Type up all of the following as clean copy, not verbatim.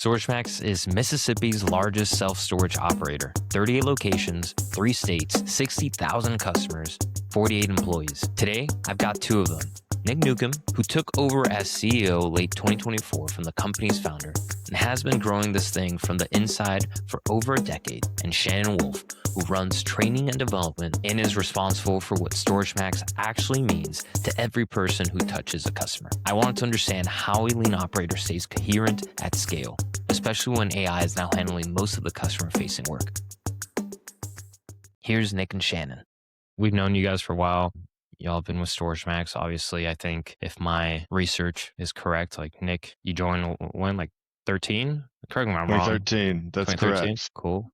StorageMax is Mississippi's largest self-storage operator. 38 locations, 3 states, 60,000 customers, 48 employees. Today, I've got 2 of them. Nick Newcomb, who took over as CEO late 2024 from the company's founder and has been growing this thing from the inside for over a decade, and Shannon Wolfe, who runs training and development and is responsible for what StorageMax actually means to every person who touches a customer. I wanted to understand how a lean operator stays coherent at scale, especially when AI is now handling most of the customer-facing work. Here's Nick and Shannon. We've known you guys for a while. Y'all have been with StorageMax. Obviously, I think if my research is correct, like Nick, you joined when, like 13? Correct me if I'm wrong. 2013, that's 2013? correct. Cool.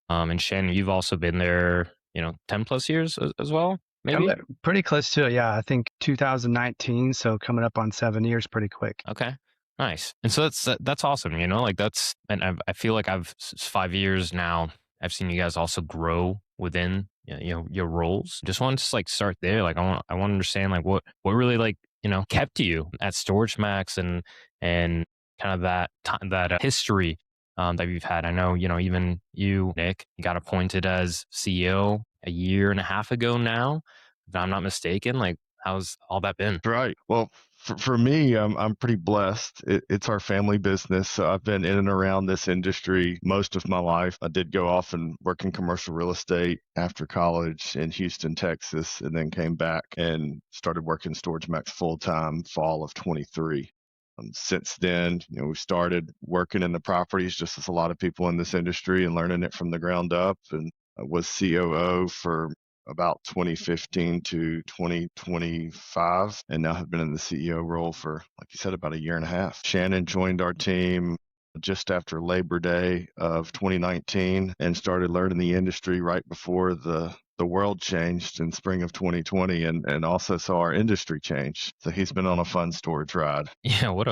And Shannon, you've also been there, 10 plus years as well, maybe? I'm pretty close to it, yeah. I think 2019, so coming up on 7 years pretty quick. Okay, nice. And so that's awesome, and I feel like 5 years now, I've seen you guys also grow within your roles. Just wanted to start there. I want to understand what really kept you at StorageMax and kind of that history that you've had. I know, even you, Nick, you got appointed as CEO a year and a half ago now, if I'm not mistaken. How's all that been? Right. Well, for me, I'm pretty blessed. It's our family business. So I've been in and around this industry most of my life. I did go off and work in commercial real estate after college in Houston, Texas, and then came back and started working StorageMax full-time fall of 23. Since then, we started working in the properties just as a lot of people in this industry and learning it from the ground up, and I was COO for about 2015 to 2025, and now have been in the CEO role for, like you said, about a year and a half. Shannon joined our team just after Labor Day of 2019 and started learning the industry right before the world changed in spring of 2020, and also saw our industry change. So he's been on a fun storage ride. Yeah, what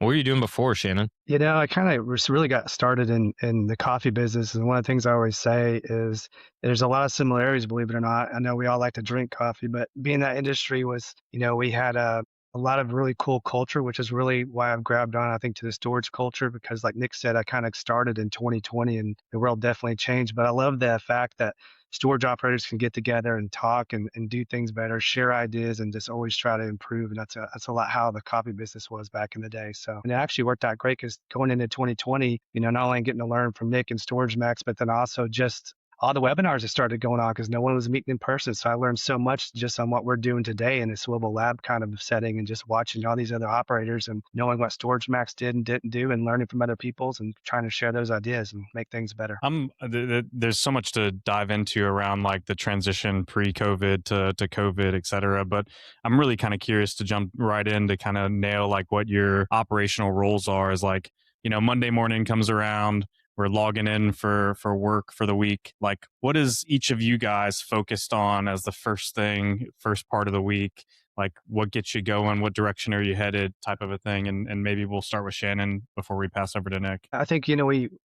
were you doing before, Shannon? I kind of really got started in the coffee business. And one of the things I always say is there's a lot of similarities, believe it or not. I know we all like to drink coffee, but being in that industry was, we had a lot of really cool culture, which is really why I've grabbed on, I think, to the storage culture, because like Nick said, I kind of started in 2020 and the world definitely changed. But I love the fact that storage operators can get together and talk and do things better, share ideas, and just always try to improve. And that's a lot how the coffee business was back in the day. So, and it actually worked out great because going into 2020, not only getting to learn from Nick and StorageMax, but then also just all the webinars that started going on because no one was meeting in person. So I learned so much just on what we're doing today in a swivel lab kind of setting, and just watching all these other operators and knowing what StorageMax did and didn't do, and learning from other people's and trying to share those ideas and make things better. There's so much to dive into around the transition pre-COVID to COVID, et cetera. But I'm really kind of curious to jump right in to kind of nail what your operational roles are. Is Monday morning comes around, we're logging in for work for the week. What is each of you guys focused on as the first part of the week? What gets you going? What direction are you headed? Type of a thing. And maybe we'll start with Shannon before we pass over to Nick. I think,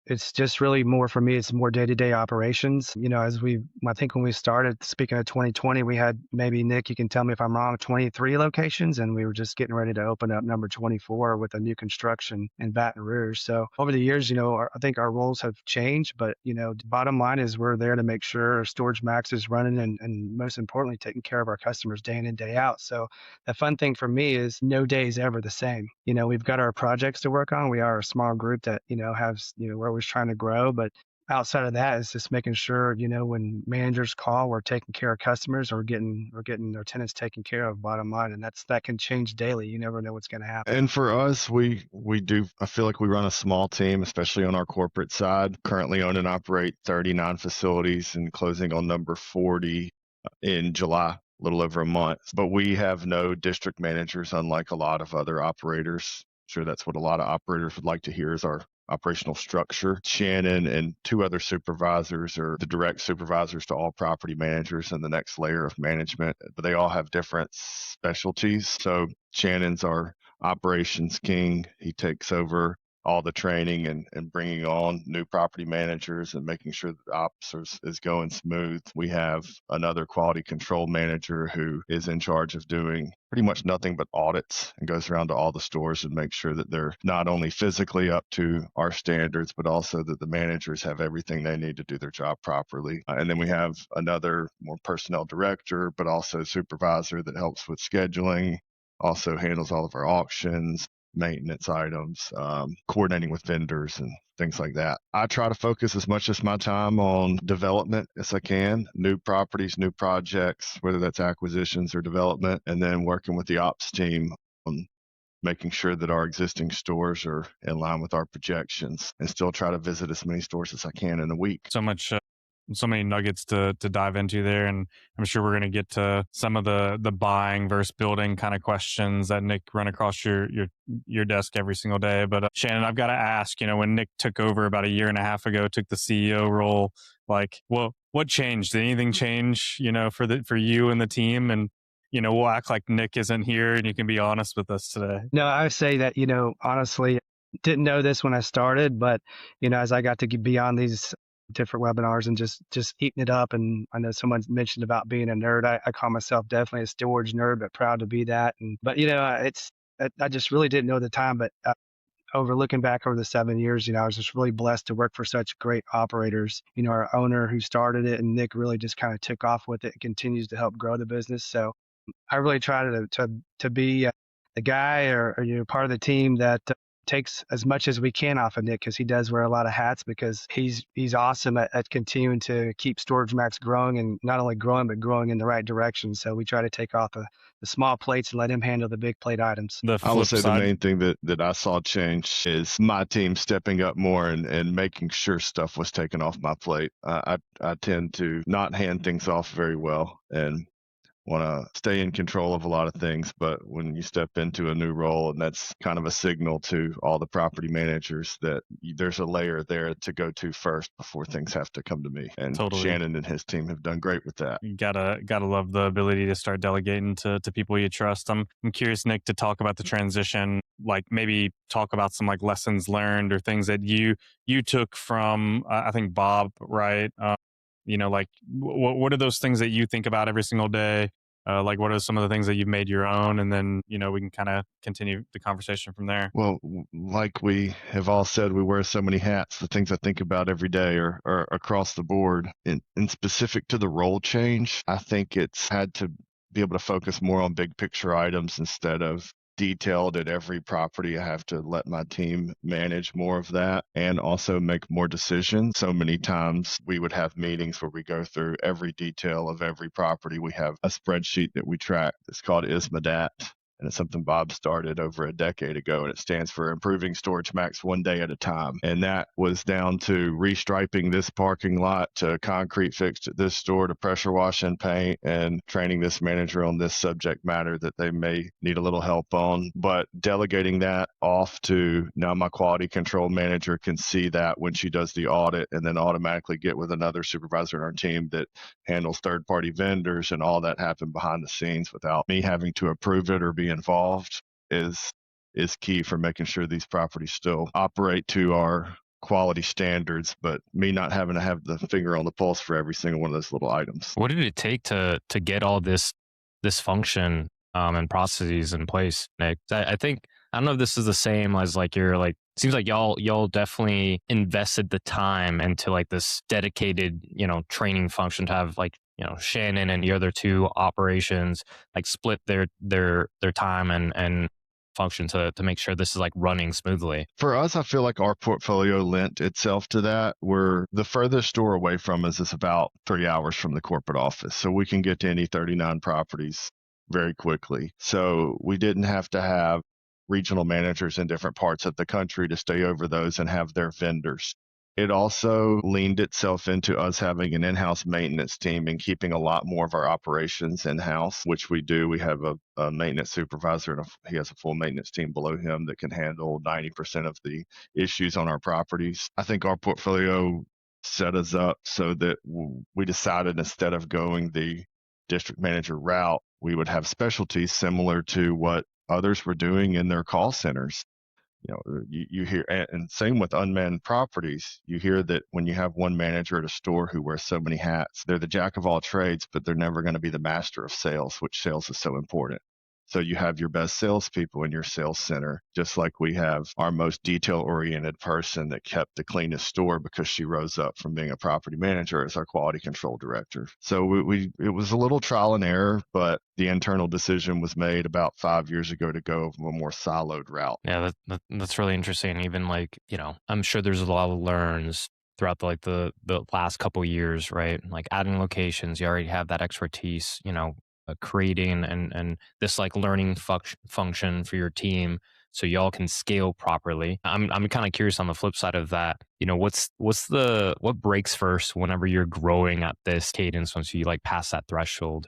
it's just really more for me, it's more day-to-day operations. I think when we started, speaking of 2020, we had, maybe Nick, you can tell me if I'm wrong, 23 locations, and we were just getting ready to open up number 24 with a new construction in Baton Rouge. So over the years, I think our roles have changed, but, bottom line is we're there to make sure StorageMax is running and most importantly, taking care of our customers day in and day out. So the fun thing for me is no day is ever the same. We've got our projects to work on. We are a small group that, has, we're always trying to grow. But outside of that, it's just making sure, when managers call, we're taking care of customers, or we're getting our tenants taken care of, bottom line. And that can change daily. You never know what's going to happen. And for us, we do, I feel like we run a small team, especially on our corporate side. Currently own and operate 39 facilities and closing on number 40 in July. Little over a month, but we have no district managers, unlike a lot of other operators. Sure, that's what a lot of operators would like to hear, is our operational structure. Shannon and 2 other supervisors are the direct supervisors to all property managers and the next layer of management, but they all have different specialties. So Shannon's our operations king. He takes over all the training and bringing on new property managers and making sure that the ops is going smooth. We have another quality control manager who is in charge of doing pretty much nothing but audits and goes around to all the stores and makes sure that they're not only physically up to our standards, but also that the managers have everything they need to do their job properly. And then we have another more personnel director, but also supervisor that helps with scheduling, also handles all of our auctions, maintenance items, coordinating with vendors and things like that. I try to focus as much as my time on development as I can, new properties, new projects, whether that's acquisitions or development, and then working with the ops team on making sure that our existing stores are in line with our projections, and still try to visit as many stores as I can in a week. So many nuggets to dive into there, and I'm sure we're going to get to some of the buying versus building kind of questions that Nick run across your desk every single day. But Shannon, I've got to ask, when Nick took over about a year and a half ago, took the CEO role, like, what changed? Did anything change, for you and the team? And we'll act like Nick isn't here, and you can be honest with us today. No, I would say that, honestly, didn't know this when I started, but, as I got to be on these different webinars and just eating it up. And I know someone mentioned about being a nerd. I call myself definitely a storage nerd, but proud to be that. But I just really didn't know at the time, but looking back over the 7 years, I was just really blessed to work for such great operators. Our owner who started it, and Nick, really just kind of took off with it and continues to help grow the business. So I really try to be the guy or part of the team that takes as much as we can off of Nick, because he does wear a lot of hats, because he's awesome at continuing to keep StorageMax growing, and not only growing, but growing in the right direction. So we try to take off the small plates and let him handle the big plate items. I will say the main thing that I saw change is my team stepping up more and making sure stuff was taken off my plate. I tend to not hand things off very well and want to stay in control of a lot of things, but when you step into a new role, and that's kind of a signal to all the property managers that there's a layer there to go to first before things have to come to me. And totally. Shannon and his team have done great with that. You gotta love the ability to start delegating to people you trust. I'm curious, Nick, to talk about the transition, like maybe talk about some like lessons learned or things that you took from I think Bob, right? What are those things that you think about every single day? Like, what are some of the things that you've made your own? And then, we can kind of continue the conversation from there. Well, like we have all said, we wear so many hats. The things I think about every day are across the board. And specific to the role change, I think it's had to be able to focus more on big picture items instead of detailed at every property. I have to let my team manage more of that and also make more decisions. So many times we would have meetings where we go through every detail of every property. We have a spreadsheet that we track. It's called ISMADAT. And it's something Bob started over a decade ago, and it stands for Improving StorageMax One Day at a Time. And that was down to restriping this parking lot, to concrete fixed at this store, to pressure wash and paint, and training this manager on this subject matter that they may need a little help on. But delegating that off to now my quality control manager can see that when she does the audit, and then automatically get with another supervisor in our team that handles third-party vendors, and all that happen behind the scenes without me having to approve it or be involved is key for making sure these properties still operate to our quality standards, but me not having to have the finger on the pulse for every single one of those little items. What did it take to get all this function and processes in place, Nick? I think, I don't know if this is the same as seems like y'all definitely invested the time into like this dedicated, training function to have Shannon and the other two operations like split their time and function to make sure this is like running smoothly. For us, I feel like our portfolio lent itself to that. We're the furthest store away from us is about 3 hours from the corporate office. So we can get to any 39 properties very quickly. So we didn't have to have regional managers in different parts of the country to stay over those and have their vendors. It also leaned itself into us having an in-house maintenance team and keeping a lot more of our operations in-house, which we do. We have a maintenance supervisor, and he has a full maintenance team below him that can handle 90% of the issues on our properties. I think our portfolio set us up so that we decided, instead of going the district manager route, we would have specialties similar to what others were doing in their call centers. You hear, and same with unmanned properties. You hear that when you have one manager at a store who wears so many hats, they're the jack of all trades, but they're never going to be the master of sales, which sales is so important. So you have your best salespeople in your sales center, just like we have our most detail-oriented person that kept the cleanest store because she rose up from being a property manager as our quality control director. So it was a little trial and error, but the internal decision was made about 5 years ago to go a more siloed route. Yeah, that's really interesting. Even I'm sure there's a lot of learns throughout the last couple years, right? Like adding locations, you already have that expertise, creating and this learning function for your team so y'all can scale properly. I'm kind of curious on the flip side of that. What breaks first whenever you're growing at this cadence once you pass that threshold?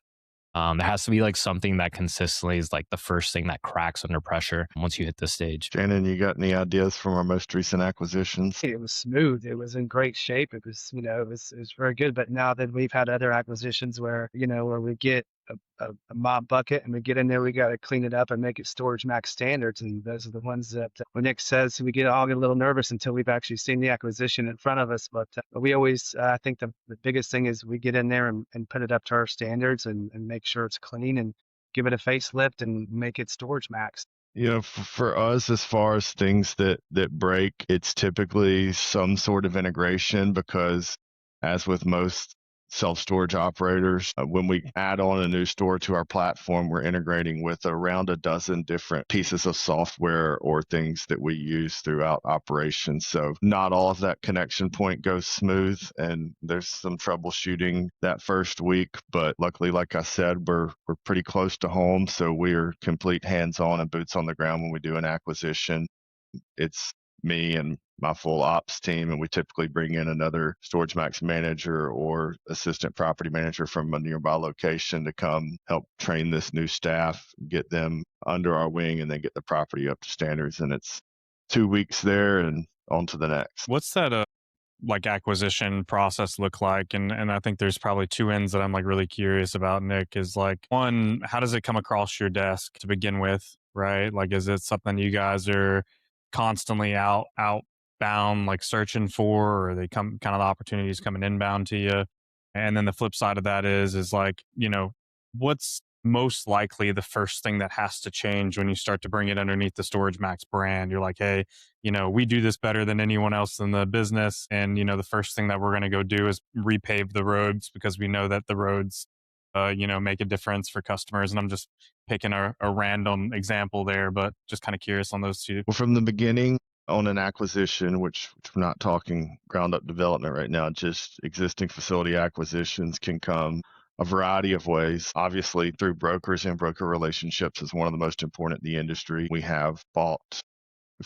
There has to be something that consistently is the first thing that cracks under pressure once you hit this stage. Shannon, you got any ideas from our most recent acquisitions? It was smooth. It was in great shape. It was, it was very good. But now that we've had other acquisitions where we get a mop bucket and we get in there, we got to clean it up and make it StorageMax standards. And those are the ones that when Nick says we all get a little nervous until we've actually seen the acquisition in front of us. But we always, I think the biggest thing is we get in there and put it up to our standards and make sure it's clean and give it a facelift and make it StorageMax. For us, as far as things that break, it's typically some sort of integration because, as with most self-storage operators, when we add on a new store to our platform, we're integrating with around a dozen different pieces of software or things that we use throughout operations. So not all of that connection point goes smooth, and there's some troubleshooting that first week. But luckily, like I said, we're pretty close to home, so we're complete hands-on and boots on the ground when we do an acquisition. It's me and my full ops team, and we typically bring in another StorageMax manager or assistant property manager from a nearby location to come help train this new staff, get them under our wing, and then get the property up to standards. And it's 2 weeks there and on to the next. What's that acquisition process look like? And I think there's probably two ends that I'm really curious about, Nick, is one, how does it come across your desk to begin with, right? Is it something you guys are constantly outbound searching for, or are they come kind of the opportunities coming inbound to you? And then the flip side of that is what's most likely the first thing that has to change when you start to bring it underneath the StorageMax brand? You're like, hey, we do this better than anyone else in the business, and the first thing that we're going to go do is repave the roads because we know that the roads make a difference for customers. And I'm just picking a random example there, but just kind of curious on those two. Well, from the beginning on an acquisition, which we're not talking ground up development right now, just existing facility acquisitions can come a variety of ways. Obviously, through brokers and broker relationships is one of the most important in the industry. We've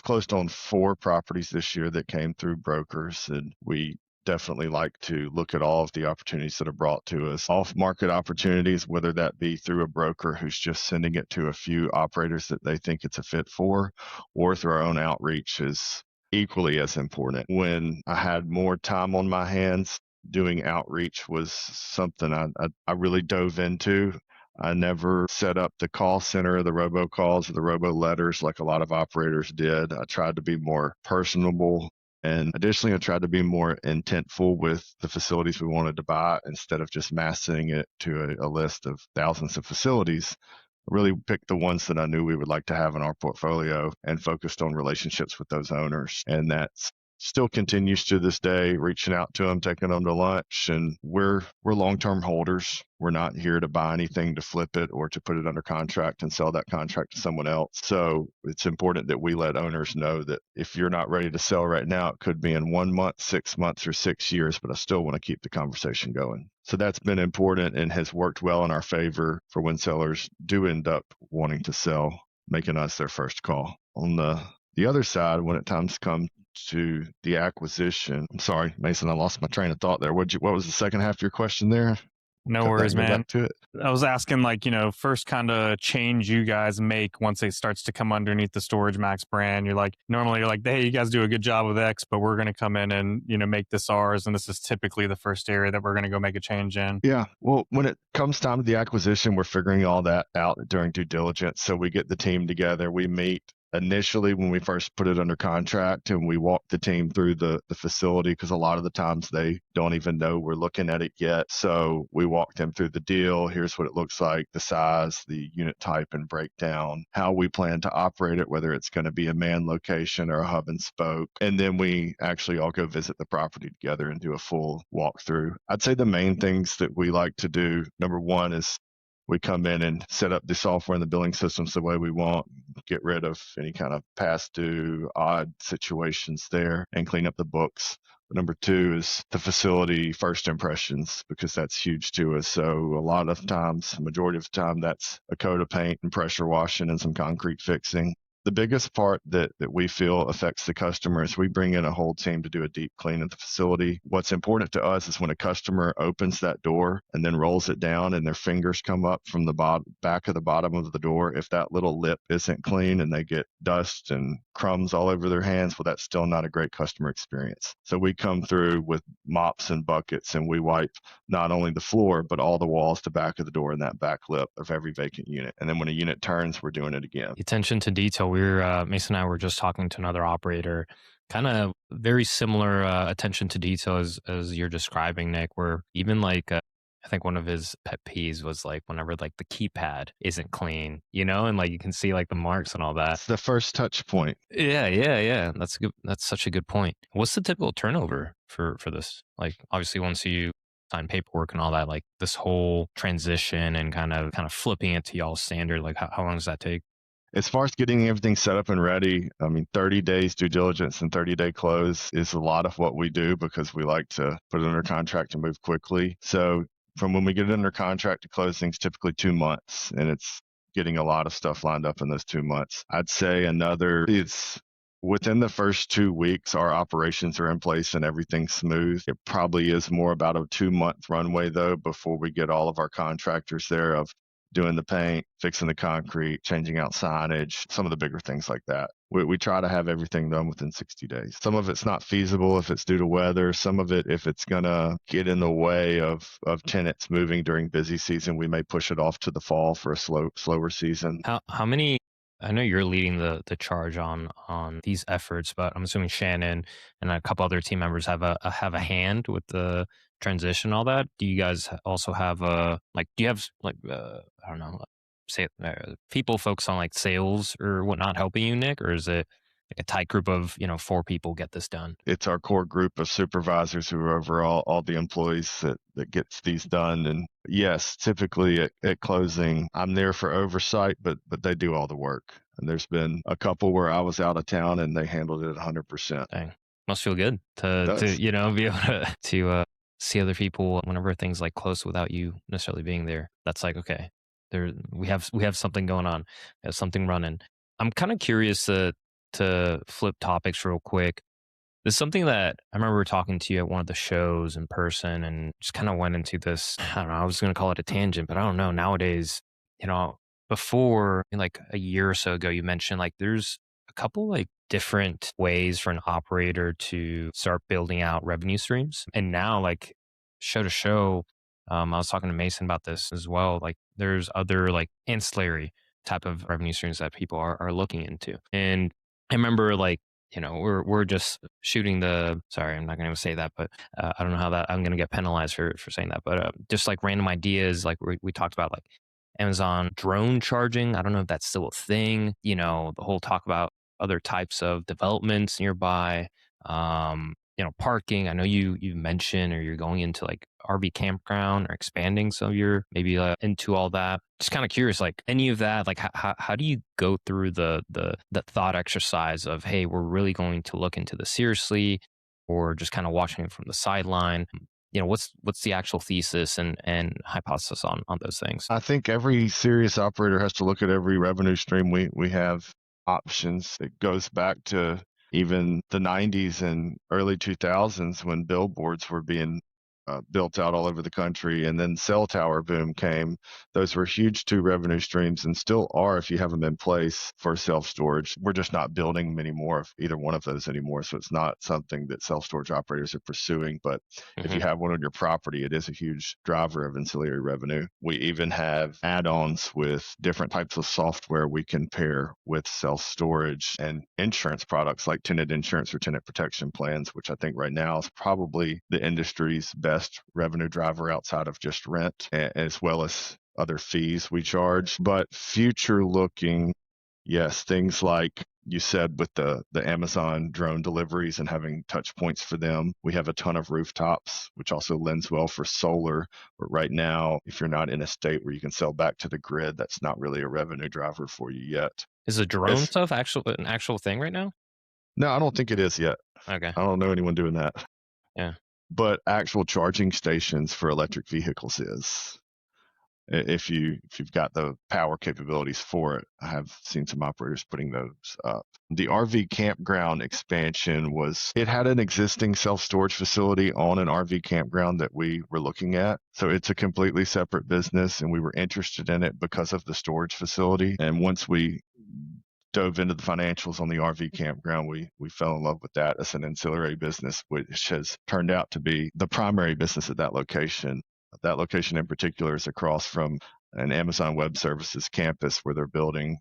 closed on 4 properties this year that came through brokers, and we definitely like to look at all of the opportunities that are brought to us. Off-market opportunities, whether that be through a broker who's just sending it to a few operators that they think it's a fit for, or through our own outreach, is equally as important. When I had more time on my hands, doing outreach was something I really dove into. I never set up the call center, the robocalls, or the robo letters like a lot of operators did. I tried to be more personable. And additionally, I tried to be more intentful with the facilities we wanted to buy instead of just massing it to a list of thousands of facilities. I really picked the ones that I knew we would like to have in our portfolio and focused on relationships with those owners. And that's still continues to this day, reaching out to them, taking them to lunch. And we're long-term holders. We're not here to buy anything to flip it or to put it under contract and sell that contract to someone else. So it's important that we let owners know that if you're not ready to sell right now, it could be in 1 month, 6 months, or 6 years, but I still want to keep the conversation going. So that's been important and has worked well in our favor for when sellers do end up wanting to sell, making us their first call. On the other side, when it times come to the acquisition, I'm sorry, Mason, I lost my train of thought there. What was the second half of your question there? No worries, man. Back to it. I was asking, first kind of change you guys make once it starts to come underneath the StorageMax brand. Normally you're like, hey, you guys do a good job with X, but we're going to come in and, make this ours. And this is typically the first area that we're going to go make a change in. Yeah. Well, when it comes time to the acquisition, we're figuring all that out during due diligence. So we get the team together, we meet initially when we first put it under contract and we walk the team through the facility, because a lot of the times they don't even know we're looking at it yet. So we walk them through the deal. Here's what it looks like, the size, the unit type and breakdown, how we plan to operate it, whether it's going to be a manned location or a hub and spoke. And then we actually all go visit the property together and do a full walkthrough. I'd say the main things that we like to do, number one is we come in and set up the software and the billing systems the way we want, get rid of any kind of past due, odd situations there, and clean up the books. Number two is the facility first impressions, because that's huge to us. So a lot of times, majority of the time, that's a coat of paint and pressure washing and some concrete fixing. The biggest part that we feel affects the customer is we bring in a whole team to do a deep clean of the facility. What's important to us is when a customer opens that door and then rolls it down and their fingers come up from the back of the bottom of the door, if that little lip isn't clean and they get dust and crumbs all over their hands, well, that's still not a great customer experience. So we come through with mops and buckets and we wipe not only the floor, but all the walls, the back of the door and that back lip of every vacant unit. And then when a unit turns, we're doing it again. Attention to detail. Mason and I were just talking to another operator, kind of very similar attention to detail as you're describing, Nick, where even like, I think one of his pet peeves was like whenever like the keypad isn't clean, and like you can see like the marks and all that. It's the first touch point. Yeah. That's good. That's such a good point. What's the typical turnover for this? Like obviously once you sign paperwork and all that, like this whole transition and kind of flipping it to y'all's standard, like how long does that take? As far as getting everything set up and ready, 30 days due diligence and 30-day close is a lot of what we do because we like to put it under contract and move quickly. So from when we get it under contract to closing is typically 2 months, and it's getting a lot of stuff lined up in those 2 months. I'd say it's within the first 2 weeks, our operations are in place and everything's smooth. It probably is more about a 2-month runway though before we get all of our contractors there of doing the paint, fixing the concrete, changing out signage, some of the bigger things like that. We try to have everything done within 60 days. Some of it's not feasible if it's due to weather. Some of it, if it's going to get in the way of tenants moving during busy season, we may push it off to the fall for a slower season. How many, I know you're leading the charge on these efforts, but I'm assuming Shannon and a couple other team members have a hand with the transition, all that. Do you guys also have do you have I don't know, say people focus on like sales or whatnot helping you, Nick, or is it like a tight group of 4 people get this done? It's our core group of supervisors who are over all the employees that gets these done. And yes, typically at closing, I'm there for oversight, but they do all the work. And there's been a couple where I was out of town and they handled it 100%. Dang, must feel good to be able to see other people whenever things like close without you necessarily being there. That's like, okay, we have something going on, we have something running. I'm kind of curious to flip topics real quick. This is something that I remember talking to you at one of the shows in person and just kind of went into this, I don't know, I was going to call it a tangent, but I don't know. Nowadays, before like a year or so ago, you mentioned like there's a couple like different ways for an operator to start building out revenue streams. And now like show to show, I was talking to Mason about this as well. Like there's other like ancillary type of revenue streams that people are looking into. And I remember like, we're just shooting sorry, I'm not going to say that, but I don't know how that I'm going to get penalized for saying that, but just like random ideas, like we talked about like Amazon drone charging. I don't know if that's still a thing, the whole talk about other types of developments nearby, parking. I know you mentioned, or you're going into like RV campground or expanding. So you're maybe into all that. Just kind of curious, like any of that, like how do you go through the thought exercise of, hey, we're really going to look into this seriously, or just kind of watching it from the sideline? What's the actual thesis and hypothesis on those things? I think every serious operator has to look at every revenue stream. We have options. It goes back to even the 90s and early 2000s when billboards were being built out all over the country, and then cell tower boom came. Those were huge 2 revenue streams and still are if you have them in place for self-storage. We're just not building many more of either one of those anymore, so it's not something that self-storage operators are pursuing. But if you have one on your property, it is a huge driver of ancillary revenue. We even have add-ons with different types of software we can pair with self-storage and insurance products like tenant insurance or tenant protection plans, which I think right now is probably the industry's best revenue driver outside of just rent, as well as other fees we charge. But future looking, yes, things like you said with the Amazon drone deliveries and having touch points for them. We have a ton of rooftops, which also lends well for solar. But right now, if you're not in a state where you can sell back to the grid, that's not really a revenue driver for you yet. Is the drone stuff an actual thing right now? No, I don't think it is yet. Okay. I don't know anyone doing that. Yeah. But actual charging stations for electric vehicles is. If you've got the power capabilities for it, I have seen some operators putting those up. The RV campground expansion it had an existing self-storage facility on an RV campground that we were looking at. So it's a completely separate business, and we were interested in it because of the storage facility. And once we dove into the financials on the RV campground, we fell in love with that as an ancillary business, which has turned out to be the primary business at that location. That location in particular is across from an Amazon Web Services campus where they're building.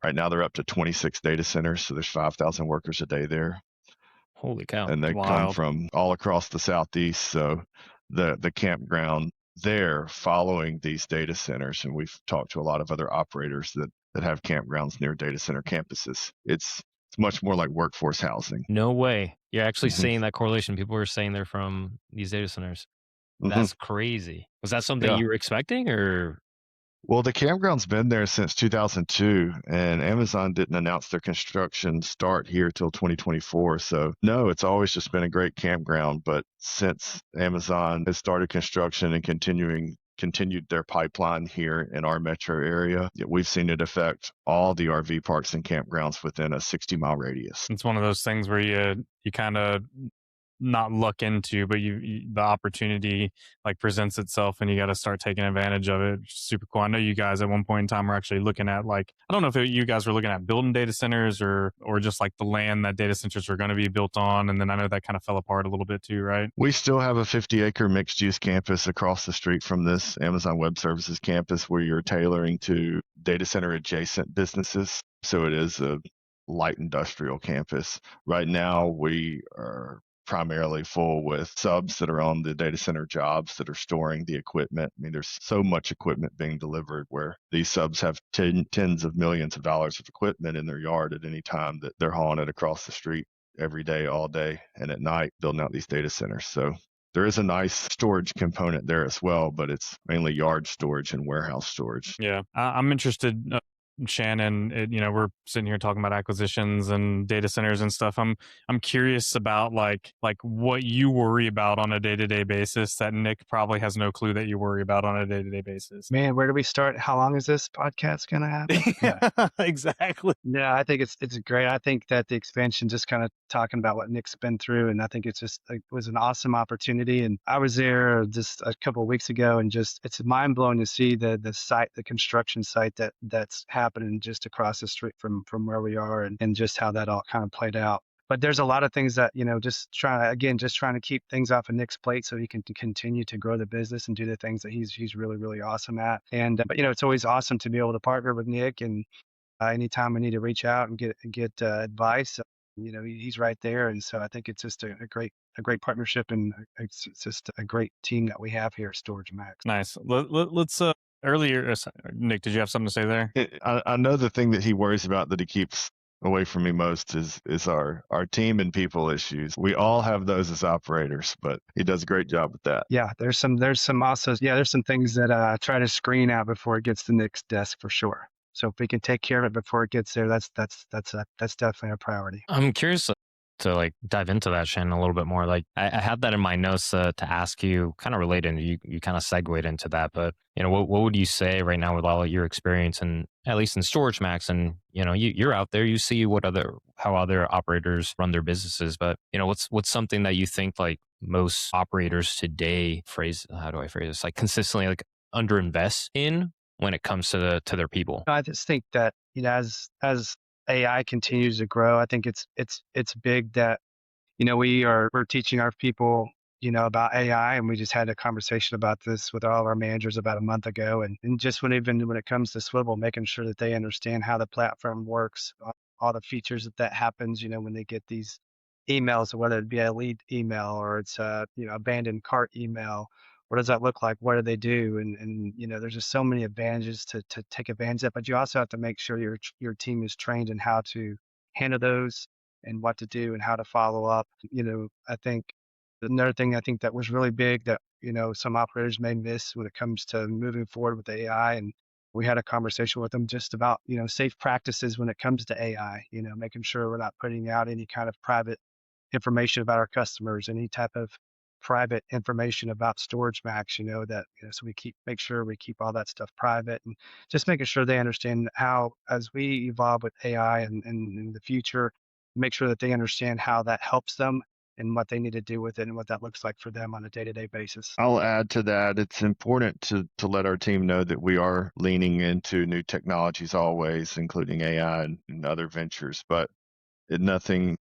Right now, they're up to 26 data centers, so there's 5,000 workers a day there. Holy cow. And they come from all across the Southeast. So the campground there following these data centers, and we've talked to a lot of other operators that have campgrounds near data center campuses. It's much more like workforce housing. No way. You're actually seeing that correlation. People are saying they're from these data centers. That's crazy. Was that something you were expecting, or? Well, the campground's been there since 2002, and Amazon didn't announce their construction start here till 2024. So no, it's always just been a great campground. But since Amazon has started construction and continued their pipeline here in our metro area, we've seen it affect all the RV parks and campgrounds within a 60-mile radius. It's one of those things where you kind of not look into, but the opportunity like presents itself and you got to start taking advantage of it. Super cool. I know you guys at one point in time were actually looking at, like, I don't know if you guys were looking at building data centers or just like the land that data centers are going to be built on. And then I know that kind of fell apart a little bit too, right? We still have a 50-acre mixed-use campus across the street from this Amazon Web Services campus where you're tailoring to data center adjacent businesses. So it is a light industrial campus. Right now, we are primarily full with subs that are on the data center jobs that are storing the equipment. I mean, there's so much equipment being delivered where these subs have tens of millions of dollars of equipment in their yard at any time that they're hauling it across the street every day, all day, and at night building out these data centers. So there is a nice storage component there as well, but it's mainly yard storage and warehouse storage. Yeah, I'm interested. Shannon, we're sitting here talking about acquisitions and data centers and stuff. I'm curious about like what you worry about on a day-to-day basis that Nick probably has no clue that you worry about on a day-to-day basis. Man, where do we start? How long is this podcast going to happen? Yeah, exactly. Yeah, I think it's great. I think that the expansion, just kind of talking about what Nick's been through, and I think it was an awesome opportunity. And I was there just a couple of weeks ago, and it's mind blowing to see the site, the construction site that's happening just across the street from where we are, and just how that all kind of played out. But there's a lot of things that, just trying to keep things off of Nick's plate so he can continue to grow the business and do the things that he's really, really awesome at. And, but, it's always awesome to be able to partner with Nick, and anytime I need to reach out and get advice, he's right there. And so I think it's just a great partnership, and it's just a great team that we have here at StorageMax. Nice. Let's earlier, Nick, did you have something to say there? I know the thing that he worries about that he keeps away from me most is our team and people issues. We all have those as operators, but he does a great job with that. Yeah, there's some things that I try to screen out before it gets to Nick's desk for sure. So if we can take care of it before it gets there, that's definitely a priority. I'm curious to like dive into that, Shannon, a little bit more. Like I had that in my notes to ask you, kind of related. You kind of segued into that, but what would you say right now with all your experience, and at least in StorageMax, and you're out there, you see how other operators run their businesses, but what's something that you think like most operators today how do I phrase this, like consistently like underinvest in when it comes to their people? I just think that as AI continues to grow, I think it's big that we're teaching our people about AI, and we just had a conversation about this with all of our managers about a month ago, and just even when it comes to Swivel, making sure that they understand how the platform works, all the features that happens, when they get these emails, whether it be a lead email or it's a abandoned cart email. What does that look like? What do they do? And there's just so many advantages to take advantage of, but you also have to make sure your team is trained in how to handle those and what to do and how to follow up. I think another thing I think that was really big that some operators may miss when it comes to moving forward with AI, and we had a conversation with them just about safe practices when it comes to AI. Making sure we're not putting out any kind of private information about our customers, any type of private information about StorageMax, that so make sure we keep all that stuff private, and just making sure they understand how, as we evolve with AI and in the future, make sure that they understand how that helps them and what they need to do with it and what that looks like for them on a day-to-day basis. I'll add to that. It's important to let our team know that we are leaning into new technologies always, including AI and other ventures, but nothing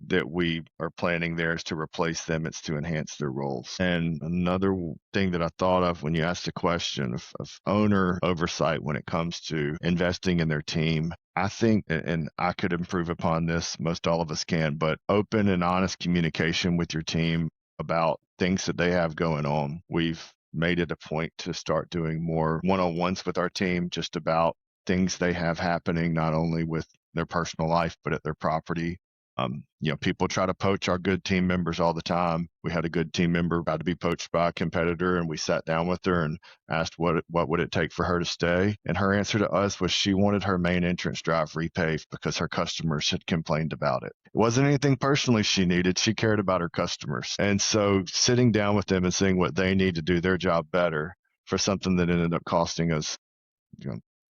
that we are planning there is to replace them. It's to enhance their roles. And another thing that I thought of when you asked the question of owner oversight when it comes to investing in their team, I think, and I could improve upon this, most all of us can, but open and honest communication with your team about things that they have going on. We've made it a point to start doing more one-on-ones with our team just about things they have happening, not only with their personal life, but at their property. People try to poach our good team members all the time. We had a good team member about to be poached by a competitor, and we sat down with her and asked what would it take for her to stay. And her answer to us was she wanted her main entrance drive repaved because her customers had complained about it. It wasn't anything personally she needed. She cared about her customers. And so sitting down with them and seeing what they need to do their job better for something that ended up costing us,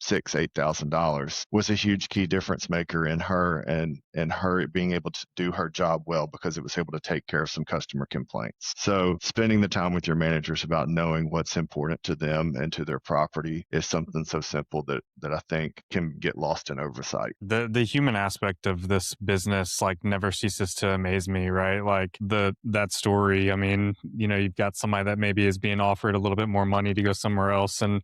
$6,000-$8,000 was a huge key difference maker in her and her being able to do her job well because it was able to take care of some customer complaints. So spending the time with your managers about knowing what's important to them and to their property is something so simple that I think can get lost in oversight. The human aspect of this business like never ceases to amaze me, right? Like that story. I mean, you've got somebody that maybe is being offered a little bit more money to go somewhere else, and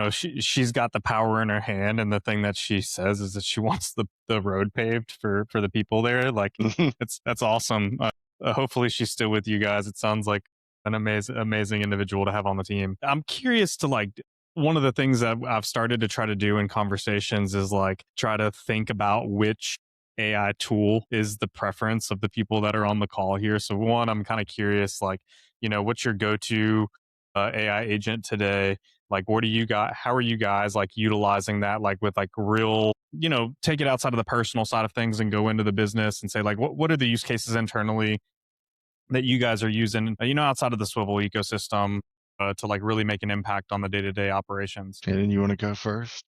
she's got the power in her hand, and the thing that she says is that she wants the road paved for the people there. Like that's awesome. Hopefully she's still with you guys. It sounds like an amazing individual to have on the team. I'm curious to like, one of the things that I've started to try to do in conversations is like try to think about which AI tool is the preference of the people that are on the call here. So one, I'm kind of curious, like, what's your go-to AI agent today? Like, what do you got? How are you guys like utilizing that? Like with like real, take it outside of the personal side of things and go into the business and say like, what are the use cases internally that you guys are using, outside of the Swivel ecosystem to like really make an impact on the day-to-day operations? Shannon, you want to go first?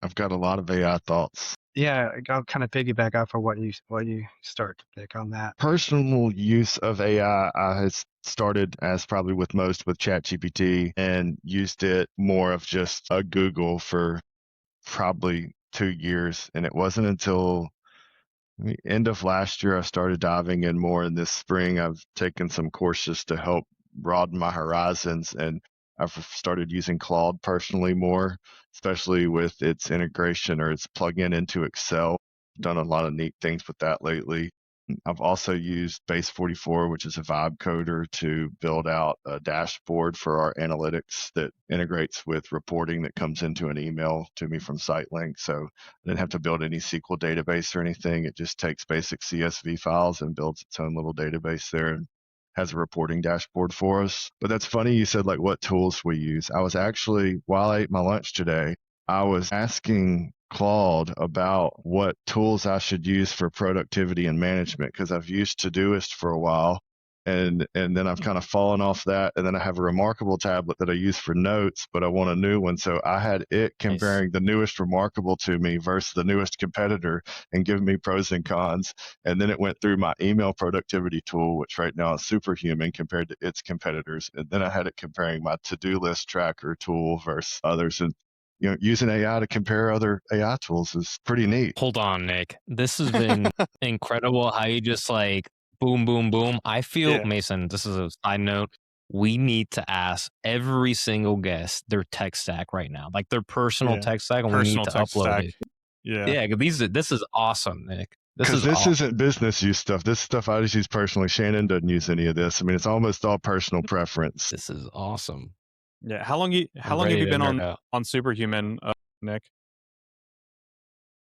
I've got a lot of AI thoughts. Yeah, I'll kind of piggyback off of what you start to pick on that. Personal use of AI, I has started, as probably with most, with ChatGPT, and used it more of just a Google for probably 2 years. And it wasn't until the end of last year I started diving in more. In this spring, I've taken some courses to help broaden my horizons, and I've started using Claude personally more, especially with its integration or its plugin into Excel. Done a lot of neat things with that lately. I've also used Base 44, which is a vibe coder, to build out a dashboard for our analytics that integrates with reporting that comes into an email to me from SiteLink. So I didn't have to build any SQL database or anything. It just takes basic CSV files and builds its own little database there and has a reporting dashboard for us. But that's funny you said like what tools we use. I was actually, while I ate my lunch today, I was asking Claude about what tools I should use for productivity and management because I've used Todoist for a while. And then I've kind of fallen off that. And then I have a Remarkable tablet that I use for notes, but I want a new one. So I had it comparing the newest Remarkable to me versus the newest competitor and giving me pros and cons. And then it went through my email productivity tool, which right now is superhuman compared to its competitors. And then I had it comparing my to-do list tracker tool versus others. And using AI to compare other AI tools is pretty neat. Hold on, Nick. This has been incredible how you just like boom, boom, boom. I feel, Mason, this is a side note. We need to ask every single guest their tech stack right now, like their personal tech stack, and we need to upload it. Yeah, this is awesome, Nick. Because this isn't business use stuff. This stuff I just use personally. Shannon doesn't use any of this. I mean, it's almost all personal preference. This is awesome. Yeah. How long have you been on Superhuman, Nick?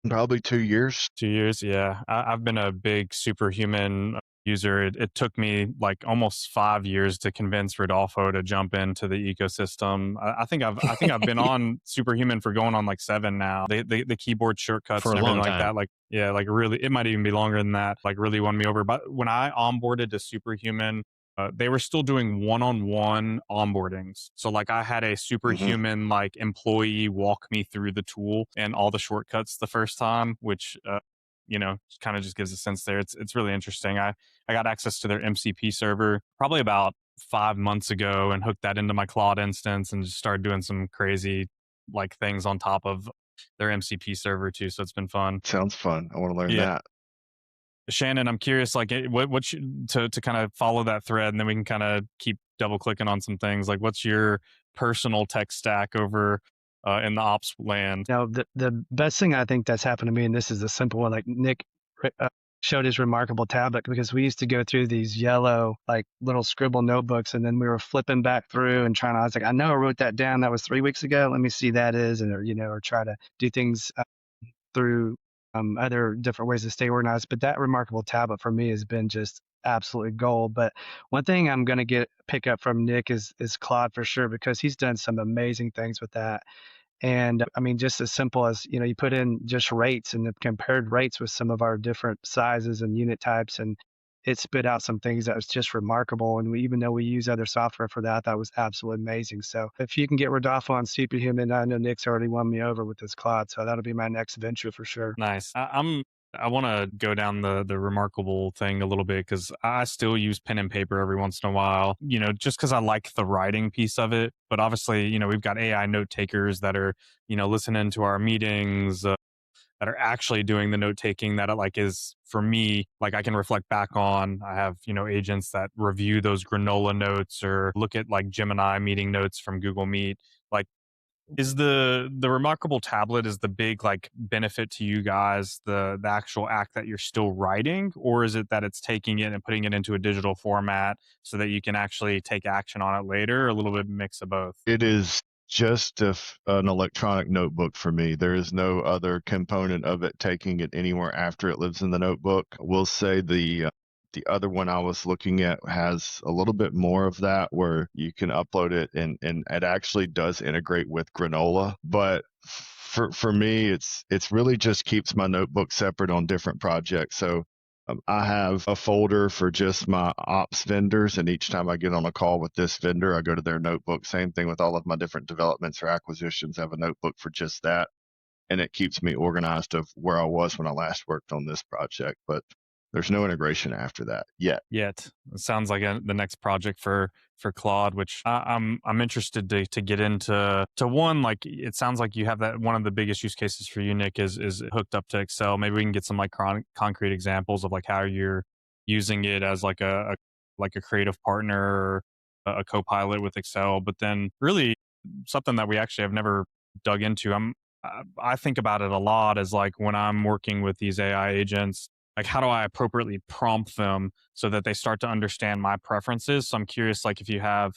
Probably 2 years. 2 years. Yeah. I've been a big Superhuman user. It took me like almost 5 years to convince Rodolfo to jump into the ecosystem. I think I've been on Superhuman for going on like 7 now. The keyboard shortcuts for and everything like time. that. Like really, it might even be longer than that. Like really won me over. But when I onboarded to Superhuman, they were still doing one-on-one onboardings. So like I had a Superhuman like employee walk me through the tool and all the shortcuts the first time, which kind of just gives a sense there. It's really interesting. I got access to their MCP server probably about 5 months ago and hooked that into my Claude instance and just started doing some crazy like things on top of their MCP server too. So it's been fun. Sounds fun. I want to learn that. Shannon, I'm curious, like to kind of follow that thread, and then we can kind of keep double clicking on some things. Like, what's your personal tech stack over in the ops land? Now, the best thing I think that's happened to me, and this is a simple one, like Nick showed his Remarkable tablet, because we used to go through these yellow, like little scribble notebooks, and then we were flipping back through and I was like, I know I wrote that down. That was 3 weeks ago. Let me see that is, or try to do things through other different ways to stay organized. But that Remarkable tablet for me has been just absolutely gold. But one thing I'm going to pick up from Nick is Claude for sure, because he's done some amazing things with that. And I mean, just as simple as, you put in just rates and compared rates with some of our different sizes and unit types, and it spit out some things that was just remarkable. And even though we use other software for that, that was absolutely amazing. So if you can get Rodolfo on Superhuman, I know Nick's already won me over with his Claude, so that'll be my next venture for sure. Nice. I want to go down the Remarkable thing a little bit, because I still use pen and paper every once in a while, just because I like the writing piece of it. But obviously, we've got AI note takers that are, listening to our meetings, that are actually doing the note taking that is for me, like I can reflect back on. I have, agents that review those granola notes or look at like Gemini meeting notes from Google Meet. Like, is the Remarkable tablet is the big like benefit to you guys, the actual act that you're still writing, or is it that it's taking it and putting it into a digital format so that you can actually take action on it later, or a little bit mix of both? It is just an electronic notebook for me. There is no other component of it taking it anywhere after it lives in the notebook. We'll say the other one I was looking at has a little bit more of that, where you can upload it and it actually does integrate with Granola. But for me, it's really just keeps my notebook separate on different projects. So I have a folder for just my ops vendors, and each time I get on a call with this vendor, I go to their notebook. Same thing with all of my different developments or acquisitions. I have a notebook for just that, and it keeps me organized of where I was when I last worked on this project. But there's no integration after that yet. It sounds like the next project for Claude, which I'm interested to get into. One, like it sounds like you have that one of the biggest use cases for you, Nick, is hooked up to Excel. Maybe we can get some like concrete examples of like how you're using it as like a creative partner or a co-pilot with Excel. But then really something that we actually have never dug into. I think about it a lot as like when I'm working with these AI agents, like how do I appropriately prompt them so that they start to understand my preferences? So I'm curious, like if you have,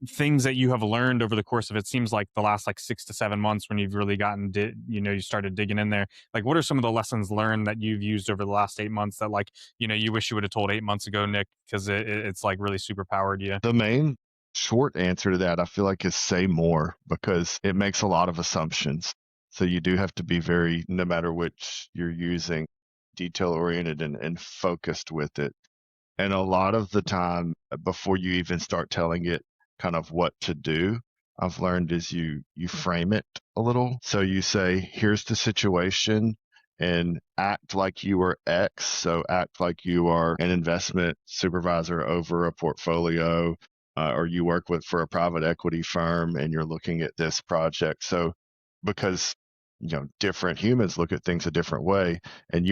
things that you have learned over the course of, it seems like the last like 6 to 7 months when you've really gotten, you started digging in there. Like what are some of the lessons learned that you've used over the last 8 months that like, you wish you would have told 8 months ago, Nick, because it's like really super powered you? The main short answer to that, I feel like, is say more, because it makes a lot of assumptions. So you do have to be very, no matter which you're using, detail oriented and focused with it. And a lot of the time, before you even start telling it kind of what to do, I've learned is you frame it a little. So you say, here's the situation and act like you are X. So act like you are an investment supervisor over a portfolio, or you work for a private equity firm and you're looking at this project. So because different humans look at things a different way, and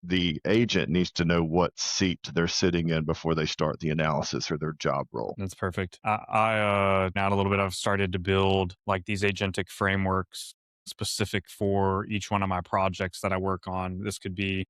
the agent needs to know what seat they're sitting in before they start the analysis or their job role. That's perfect. Now a little bit, I've started to build like these agentic frameworks specific for each one of my projects that I work on. This could be,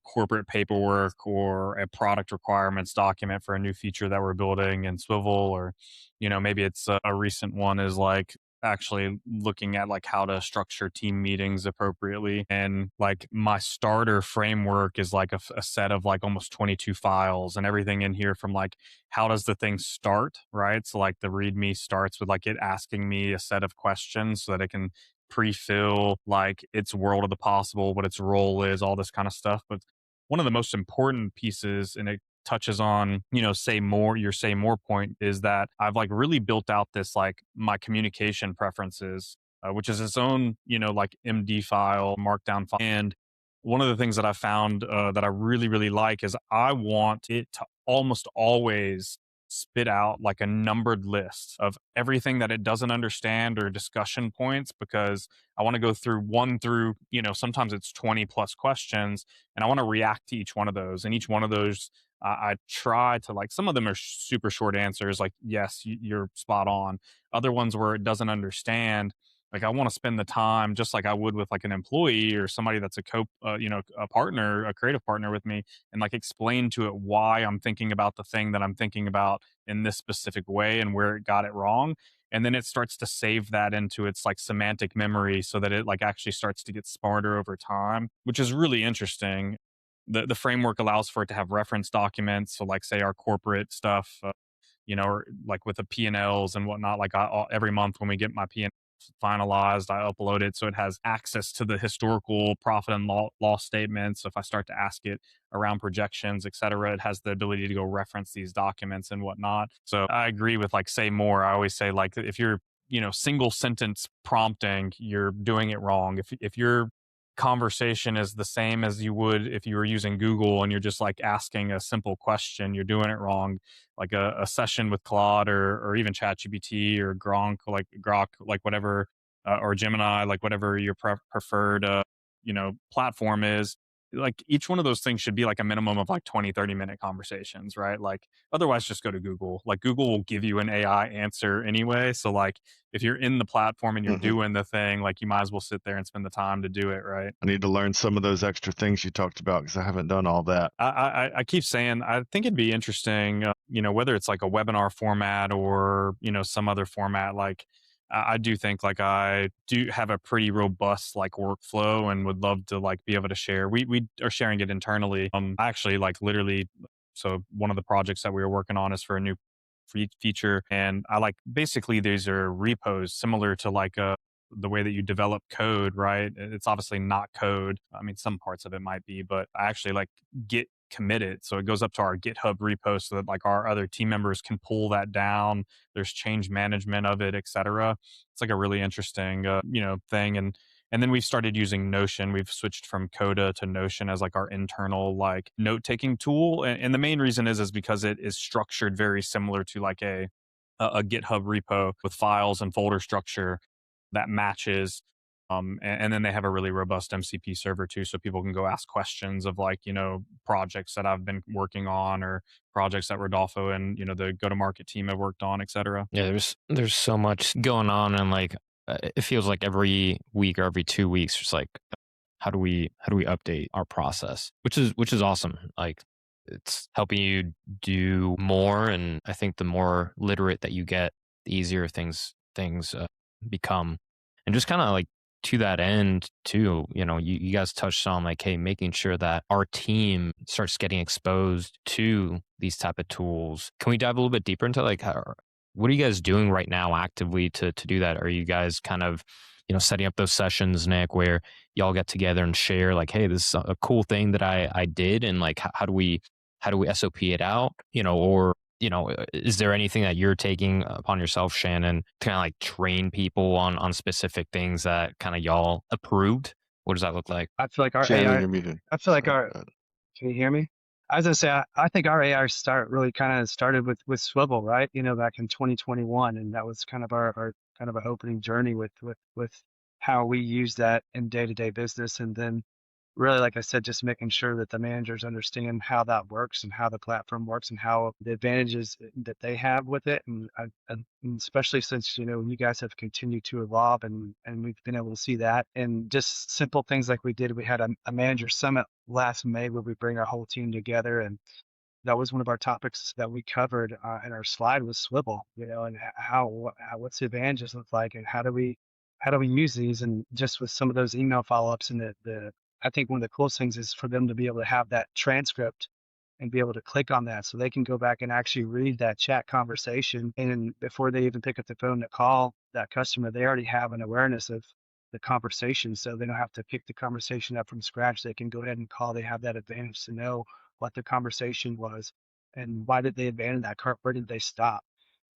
corporate paperwork or a product requirements document for a new feature that we're building in Swivel, or, maybe it's a recent one is like actually looking at like how to structure team meetings appropriately. And like my starter framework is like a set of like almost 22 files, and everything in here from like how does the thing start, right? So like the README starts with like it asking me a set of questions so that it can pre-fill like its world of the possible, what its role is, all this kind of stuff. But one of the most important pieces, and it touches on, your say more point, is that I've like really built out this like my communication preferences, which is its own, like MD file, markdown file. And one of the things that I found that I really, really like is I want it to almost always spit out like a numbered list of everything that it doesn't understand or discussion points, because I want to go through one through, sometimes it's 20 plus questions, and I want to react to each one of those. And each one of those, I try to like, some of them are super short answers, like, yes, you're spot on. Other ones where it doesn't understand, like I want to spend the time just like I would with like an employee or somebody that's a partner, a creative partner with me, and like explain to it why I'm thinking about the thing that I'm thinking about in this specific way and where it got it wrong. And then it starts to save that into its like semantic memory so that it like actually starts to get smarter over time, which is really interesting. The framework allows for it to have reference documents. So like say our corporate stuff, or like with the P&Ls and whatnot, like every month when we get my P&L finalized, I upload it so it has access to the historical profit and loss statements. So if I start to ask it around projections, et cetera, it has the ability to go reference these documents and whatnot. So I agree with like say more. I always say like if you're, single sentence prompting, you're doing it wrong. If your conversation is the same as you would if you were using Google and you're just like asking a simple question, you're doing it wrong. Like a session with Claude or even ChatGPT or Grok, like whatever, or Gemini, like whatever your preferred, platform is. Like each one of those things should be like a minimum of like 20, 30-minute conversations, right? Like otherwise just go to Google. Like Google will give you an AI answer anyway. So like if you're in the platform and you're doing the thing, like you might as well sit there and spend the time to do it, right? I need to learn some of those extra things you talked about because I haven't done all that. I keep saying, I think it'd be interesting, whether it's like a webinar format or, some other format, like I do think like I do have a pretty robust like workflow and would love to like be able to share. We are sharing it internally. I actually like literally, so one of the projects that we were working on is for a new feature, and I like basically these are repos similar to like the way that you develop code, right? It's obviously not code. I mean, some parts of it might be, but I actually like Git committed. So it goes up to our GitHub repo so that like our other team members can pull that down. There's change management of it, et cetera. It's like a really interesting, thing. And then we've started using Notion. We've switched from Coda to Notion as like our internal like note-taking tool. And the main reason is because it is structured very similar to like a GitHub repo with files and folder structure that matches. And then they have a really robust MCP server too, so people can go ask questions of like, projects that I've been working on or projects that Rodolfo and, the go-to-market team have worked on, et cetera. Yeah, there's so much going on, and like it feels like every week or every 2 weeks, it's like how do we update our process, which is awesome. Like it's helping you do more, and I think the more literate that you get, the easier things become. And just kind of like to that end too, you guys touched on like, hey, making sure that our team starts getting exposed to these type of tools. Can we dive a little bit deeper into like what are you guys doing right now actively to do that? Are you guys kind of setting up those sessions, Nick, where y'all get together and share like, hey, this is a cool thing that I did, and like how do we SOP it out, or is there anything that you're taking upon yourself, Shannon, to kind of like train people on specific things that kind of y'all approved? What does that look like? I feel like our Shannon, AI, you're muted. I feel like Sorry, our, go ahead. can you hear me? I was gonna say, I think our AI really kind of started with Swivel, right? Back in 2021, and that was kind of our kind of an opening journey with how we use that in day-to-day business, and then really, like I said, just making sure that the managers understand how that works and how the platform works and how the advantages that they have with it. And especially since, you guys have continued to evolve and we've been able to see that. And just simple things like we did, we had a manager summit last May where we bring our whole team together. And that was one of our topics that we covered in our slide was Swivel, and what's the advantages look like and how do we use these, and just with some of those email follow-ups and I think one of the coolest things is for them to be able to have that transcript and be able to click on that so they can go back and actually read that chat conversation. And before they even pick up the phone to call that customer, they already have an awareness of the conversation. So they don't have to pick the conversation up from scratch. They can go ahead and call. They have that advantage to know what the conversation was and why did they abandon that cart? Where did they stop?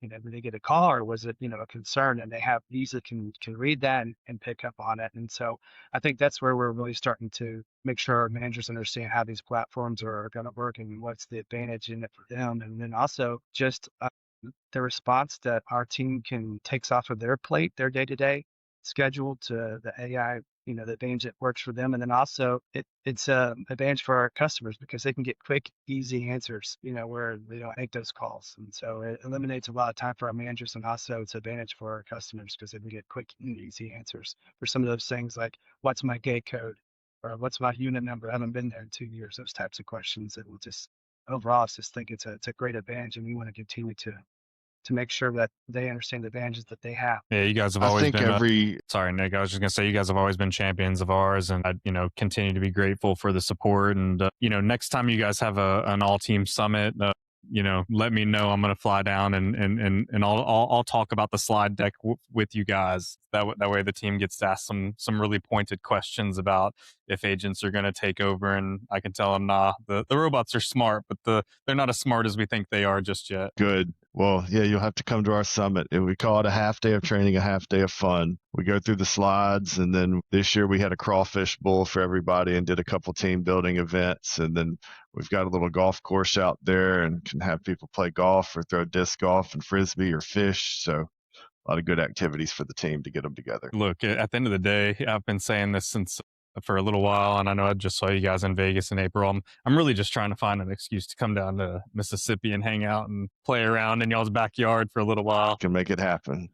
Did they get a call or was it, a concern? And they have these that can read that and pick up on it. And so I think that's where we're really starting to make sure our managers understand how these platforms are going to work and what's the advantage in it for them. And then also just the response that our team takes off of their plate, their day-to-day schedule to the AI, the advantage that works for them. And then also it's an advantage for our customers because they can get quick, easy answers, where they don't make those calls. And so it eliminates a lot of time for our managers, and also it's an advantage for our customers because they can get quick and easy answers for some of those things like what's my gate code or what's my unit number? I haven't been there in 2 years, those types of questions. That will just overall, I just think it's a great advantage, and we want to continue to make sure that they understand the advantages that they have. Yeah, you guys have I always think been. Sorry, Nick. I was just gonna say you guys have always been champions of ours, and I, continue to be grateful for the support. And next time you guys have an all-team summit, let me know. I'm gonna fly down and I'll talk about the slide deck with you guys. That way the team gets to ask some really pointed questions about if agents are gonna take over, and I can tell them, nah, the robots are smart, but they're not as smart as we think they are just yet. Good. Well, yeah, you'll have to come to our summit. And we call it a half day of training, a half day of fun. We go through the slides, and then this year we had a crawfish bowl for everybody and did a couple team building events. And then we've got a little golf course out there and can have people play golf or throw disc golf and frisbee or fish. So a lot of good activities for the team to get them together. Look, at the end of the day, I've been saying this for a little while, and I know I just saw you guys in Vegas in April. I'm really just trying to find an excuse to come down to Mississippi and hang out and play around in y'all's backyard for a little while. Can make it happen.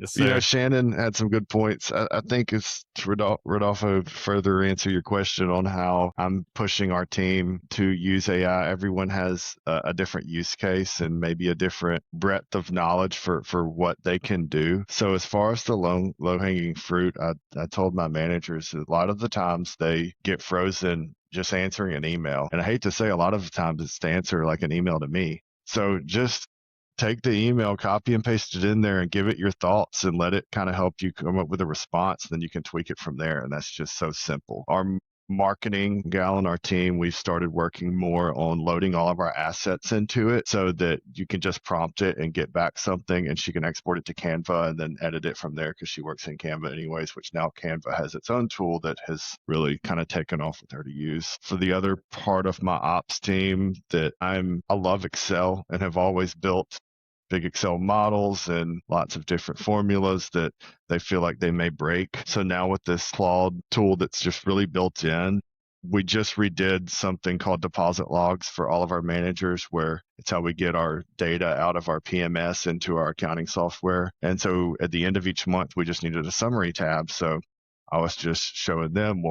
Yes, sir. Shannon had some good points. I think it's Rodolfo further answer your question on how I'm pushing our team to use AI. Everyone has a different use case and maybe a different breadth of knowledge for what they can do. So as far as the low hanging fruit, I told my managers a lot of the times they get frozen just answering an email. And I hate to say a lot of the times it's to answer like an email to me. So just take the email, copy and paste it in there and give it your thoughts and let it kind of help you come up with a response. Then you can tweak it from there. And that's just so simple. Our marketing gal on our team, we've started working more on loading all of our assets into it so that you can just prompt it and get back something, and she can export it to Canva and then edit it from there because she works in Canva anyways, which now Canva has its own tool that has really kind of taken off with her to use. For the other part of my ops team, I love Excel and have always built big Excel models and lots of different formulas that they feel like they may break. So now with this Claude tool that's just really built in, we just redid something called deposit logs for all of our managers, where it's how we get our data out of our PMS into our accounting software. And so at the end of each month, we just needed a summary tab. So I was just showing them,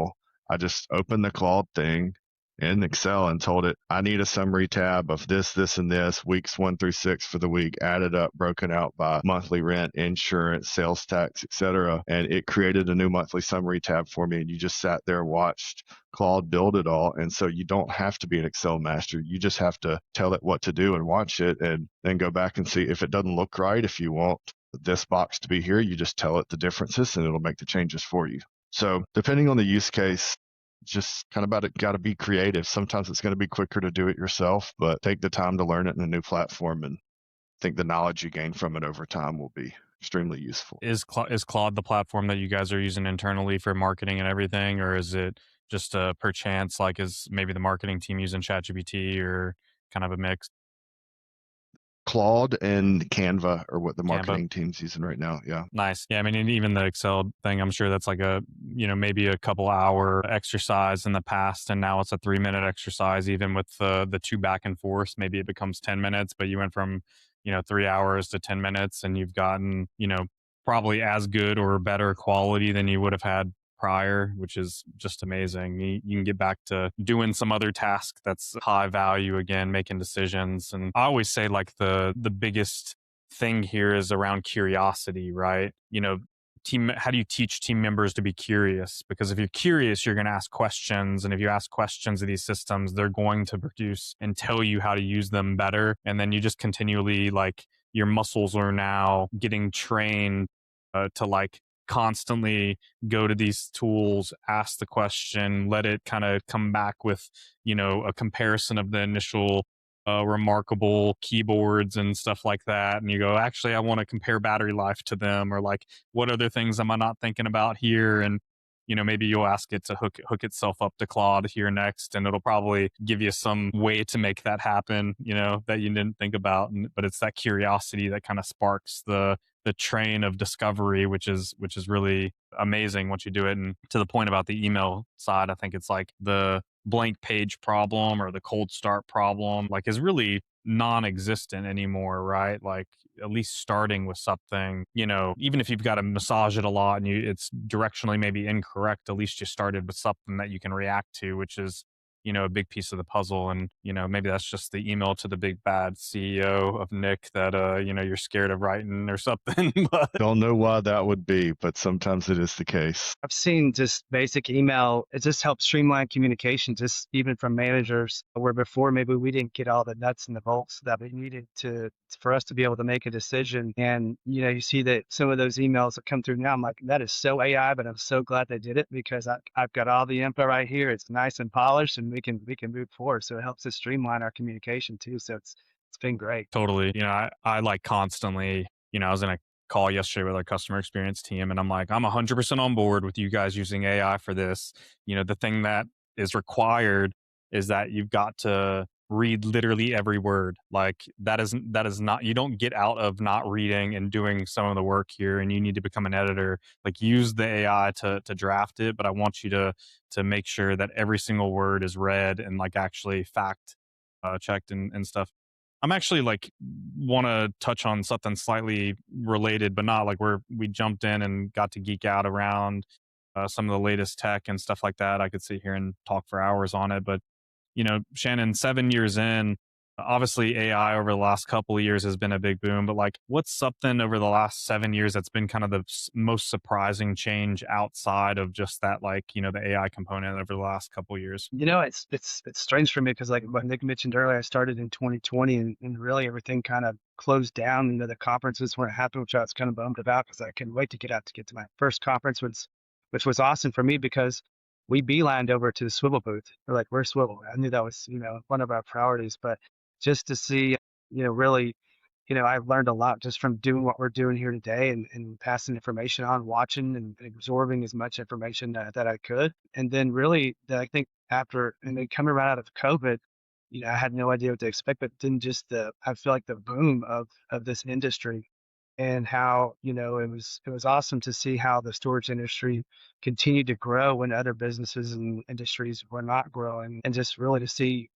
I just opened the Claude thing in Excel and told it, I need a summary tab of this, this, and this, weeks 1 through 6 for the week, added up, broken out by monthly rent, insurance, sales tax, etc. And it created a new monthly summary tab for me. And you just sat there and watched Claude build it all. And so you don't have to be an Excel master. You just have to tell it what to do and watch it, and then go back and see if it doesn't look right. If you want this box to be here. You just tell it the differences and it'll make the changes for you. So depending on the use case, just kind of about it, got to be creative. Sometimes it's going to be quicker to do it yourself, but take the time to learn it in a new platform, and I think the knowledge you gain from it over time will be extremely useful. Is Claude the platform that you guys are using internally for marketing and everything, or is it just per chance, like is maybe the marketing team using ChatGPT or kind of a mix? Claude and Canva are what the Canva. marketing team's using right now. Yeah. Nice. Yeah. I mean, and even the Excel thing, I'm sure that's like maybe a couple hour exercise in the past. And now it's a 3-minute exercise, even with the two back and forth. Maybe it becomes 10 minutes, but you went from, 3 hours to 10 minutes and you've gotten, probably as good or better quality than you would have had prior, which is just amazing. You can get back to doing some other task that's high value again, making decisions. And I always say like the biggest thing here is around curiosity, right? How do you teach team members to be curious? Because if you're curious, you're going to ask questions. And if you ask questions of these systems, they're going to produce and tell you how to use them better. And then you just continually, like, your muscles are now getting trained to like constantly go to these tools, ask the question, let it kind of come back with, a comparison of the initial remarkable keyboards and stuff like that. And you go, actually, I want to compare battery life to them, or like, what other things am I not thinking about here? And, maybe you'll ask it to hook itself up to Claude here next, and it'll probably give you some way to make that happen, that you didn't think about. But it's that curiosity that kind of sparks the train of discovery, which is really amazing once you do it. And to the point about the email side, I think it's like the blank page problem or the cold start problem, like, is really non-existent anymore, right? Like, at least starting with something, even if you've got to massage it a lot and it's directionally maybe incorrect, at least you started with something that you can react to, which is, a big piece of the puzzle. And, maybe that's just the email to the big bad CEO of Nick that, you're scared of writing or something. But Don't know why that would be, but sometimes it is the case. I've seen just basic email. It just helps streamline communication, just even from managers, where before maybe we didn't get all the nuts and the bolts that we needed for us to be able to make a decision. And, you see that some of those emails that come through now, I'm like, that is so AI, but I'm so glad they did it, because I've got all the info right here. It's nice and polished, and we can move forward. So it helps us streamline our communication too. So it's been great. Totally. I like constantly, I was in a call yesterday with our customer experience team, and I'm like, I'm 100% on board with you guys using AI for this. The thing that is required is that you've got to read literally every word. Like, that is not, you don't get out of not reading and doing some of the work here, and you need to become an editor. Like, use the AI to draft it, but I want you to make sure that every single word is read and like actually fact checked and stuff. I'm actually like want to touch on something slightly related, but not like we jumped in and got to geek out around some of the latest tech and stuff like that. I could sit here and talk for hours on it, but Shannon, 7 years in, obviously AI over the last couple of years has been a big boom, but like, what's something over the last 7 years that's been kind of the most surprising change outside of just that, like, the AI component over the last couple of years? It's strange for me, because like what Nick mentioned earlier, I started in 2020, and really everything kind of closed down. The conferences weren't happening, which I was kind of bummed about, because I couldn't wait to get to my first conference, which was awesome for me, because we beelined over to the swivel booth. We're like, we're swivel. I knew that was, one of our priorities, but just to see, really, I've learned a lot just from doing what we're doing here today, and passing information on, watching and absorbing as much information that I could. And then really, I think after, and then coming right out of COVID, I had no idea what to expect, but then just I feel like the boom of this industry, and how, it was awesome to see how the storage industry continued to grow when other businesses and industries were not growing, and just really to see,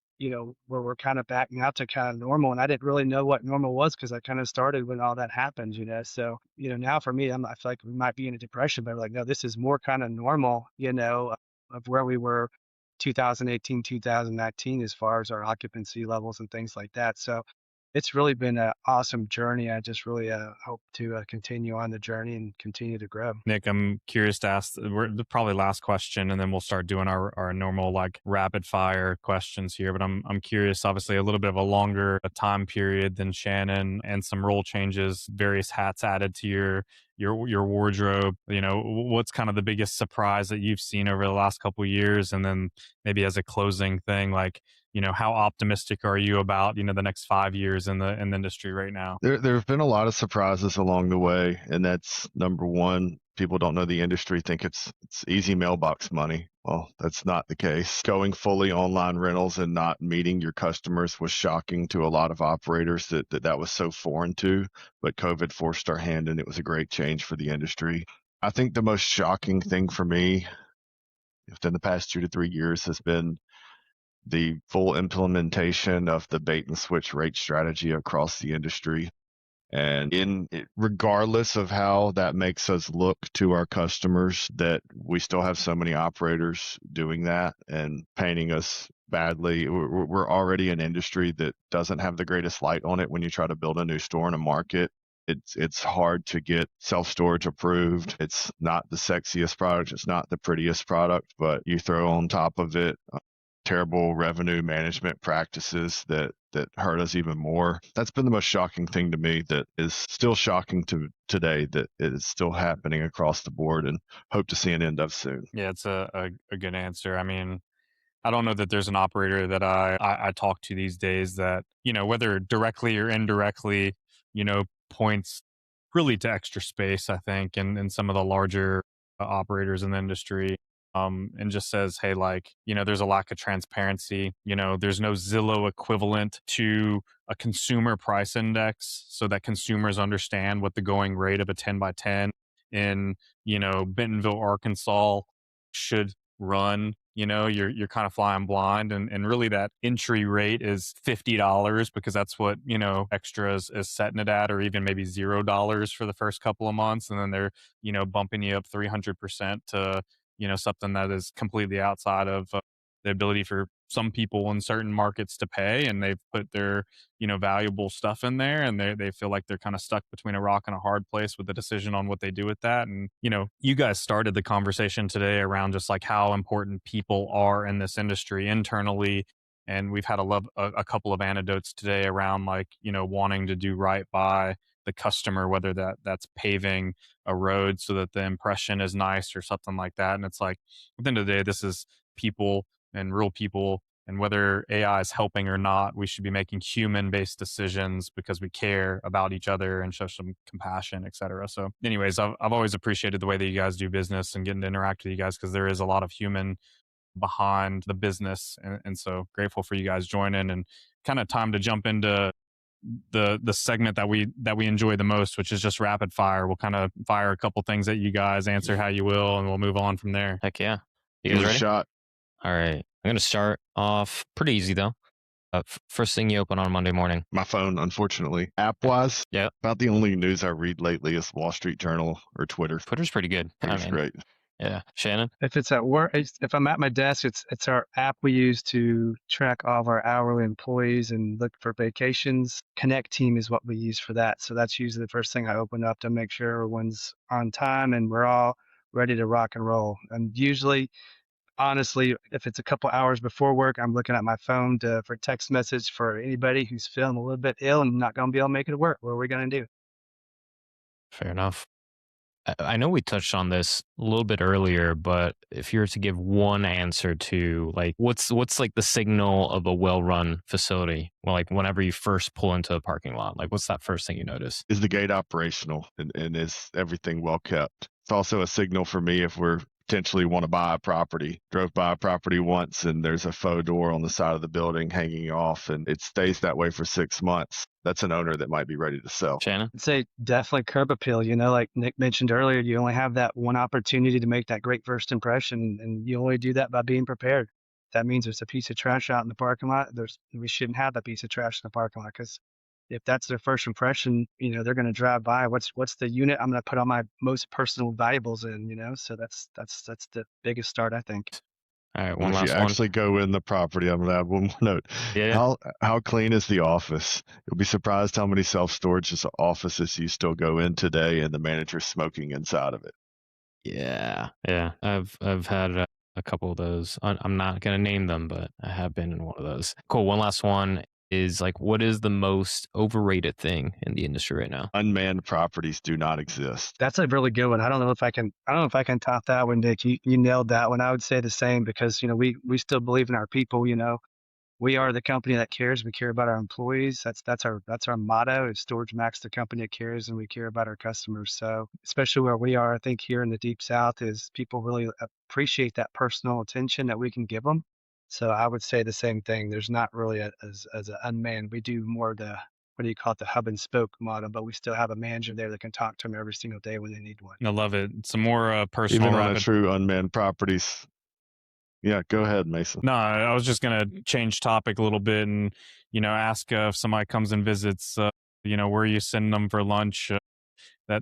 where we're kind of backing out to kind of normal. And I didn't really know what normal was, because I kind of started when all that happened, so, now for me, I feel like we might be in a depression, but like, no, this is more kind of normal, of where we were 2018, 2019, as far as our occupancy levels and things like that. So It's really been an awesome journey. I just really hope to continue on the journey and continue to grow. Nick, I'm curious to ask, the probably last question, and then we'll start doing our normal like rapid fire questions here. But I'm curious, obviously a little bit of a longer time period than Shannon, and some role changes, various hats added to your wardrobe. What's kind of the biggest surprise that you've seen over the last couple of years? And then maybe as a closing thing, like, how optimistic are you about, the next 5 years in the industry right now? There have been a lot of surprises along the way, and that's number one. People don't know the industry, think it's easy mailbox money. Well, that's not the case. Going fully online rentals and not meeting your customers was shocking to a lot of operators that was so foreign to, but COVID forced our hand, and it was a great change for the industry. I think the most shocking thing for me within the past 2 to 3 years has been the full implementation of the bait and switch rate strategy across the industry. And regardless of how that makes us look to our customers, that we still have so many operators doing that and painting us badly. We're already an industry that doesn't have the greatest light on it when you try to build a new store in a market. It's hard to get self-storage approved. It's not the sexiest product. It's not the prettiest product, but you throw on top of it terrible revenue management practices that hurt us even more. That's been the most shocking thing to me, that is still shocking to today, that it is still happening across the board, and hope to see an end of soon. Yeah, it's a good answer. I mean, I don't know that there's an operator that I talk to these days that, whether directly or indirectly, points really to extra space, I think, and some of the larger operators in the industry. And just says, hey, like, there's a lack of transparency. There's no Zillow equivalent to a consumer price index so that consumers understand what the going rate of a 10 by 10 in, Bentonville, Arkansas should run. You're kind of flying blind, and really that entry rate is $50 because that's what, extras is setting it at, or even maybe $0 for the first couple of months. And then they're, bumping you up 300% to, something that is completely outside of the ability for some people in certain markets to pay. And they've put their, valuable stuff in there, and they feel like they're kind of stuck between a rock and a hard place with the decision on what they do with that. And, you guys started the conversation today around just like how important people are in this industry internally. And we've had a couple of anecdotes today around like, wanting to do right by the customer, whether that's paving a road so that the impression is nice or something like that. And it's like, at the end of the day, this is people and real people. And whether AI is helping or not, we should be making human-based decisions because we care about each other and show some compassion, et cetera. So anyways, I've always appreciated the way that you guys do business and getting to interact with you guys, because there is a lot of human behind the business. And so grateful for you guys joining, and kind of time to jump into the segment that we enjoy the most, which is just rapid fire. We'll kind of fire a couple things at you guys, answer how you will, and we'll move on from there. Heck yeah. You guys ready? Shot. All right. I'm going to start off pretty easy though. First thing you open on Monday morning. My phone, unfortunately. App-wise, Yeah. about the only news I read lately is Wall Street Journal or Twitter. Twitter's pretty good. Twitter's great. Yeah. Shannon? If it's at work, if I'm at my desk, it's our app we use to track all of our hourly employees and look for vacations. Connect Team is what we use for that. So that's usually the first thing I open up to make sure everyone's on time and we're all ready to rock and roll. And usually, honestly, if it's a couple hours before work, I'm looking at my phone for text message for anybody who's feeling a little bit ill and not going to be able to make it to work. What are we going to do? Fair enough. I know we touched on this a little bit earlier, but if you were to give one answer to like what's like the signal of a well-run facility, well, like whenever you first pull into a parking lot, like what's that first thing you notice? Is the gate operational, and is everything well kept? It's also a signal for me if we're potentially want to buy a property. Drove by a property once and there's a faux door on the side of the building hanging off, and it stays that way for 6 months. That's an owner that might be ready to sell. Shannon? I'd say definitely curb appeal. Like Nick mentioned earlier, you only have that one opportunity to make that great first impression, and you only do that by being prepared. That means there's a piece of trash out in the parking lot. We shouldn't have that piece of trash in the parking lot, because if that's their first impression, they're going to drive by. What's the unit I'm going to put all my most personal valuables in? So that's the biggest start, I think. All right, And one if you last one. actually go in the property, I'm gonna add one more note. Yeah. How clean is the office? You'll be surprised how many self-storage offices you still go in today, and the manager's smoking inside of it. Yeah. Yeah. I've had a couple of those. I'm not gonna name them, but I have been in one of those. Cool. One last one is like, what is the most overrated thing in the industry right now? Unmanned properties do not exist. That's a really good one. I don't know if I can top that one, Nick. You nailed that one. I would say the same because, we still believe in our people, We are the company that cares. We care about our employees. That's our motto. Is StorageMax the company that cares, and we care about our customers. So, especially where we are, I think here in the Deep South, is people really appreciate that personal attention that we can give them. So, I would say the same thing. There's not really as an unmanned. We do more the, what do you call it, the hub and spoke model, but we still have a manager there that can talk to them every single day when they need one. I love it. Some more personal Even on a rapid. true unmanned properties. Yeah, go ahead, Mason. No, I was just gonna change topic a little bit and ask if somebody comes and visits, where you send them for lunch.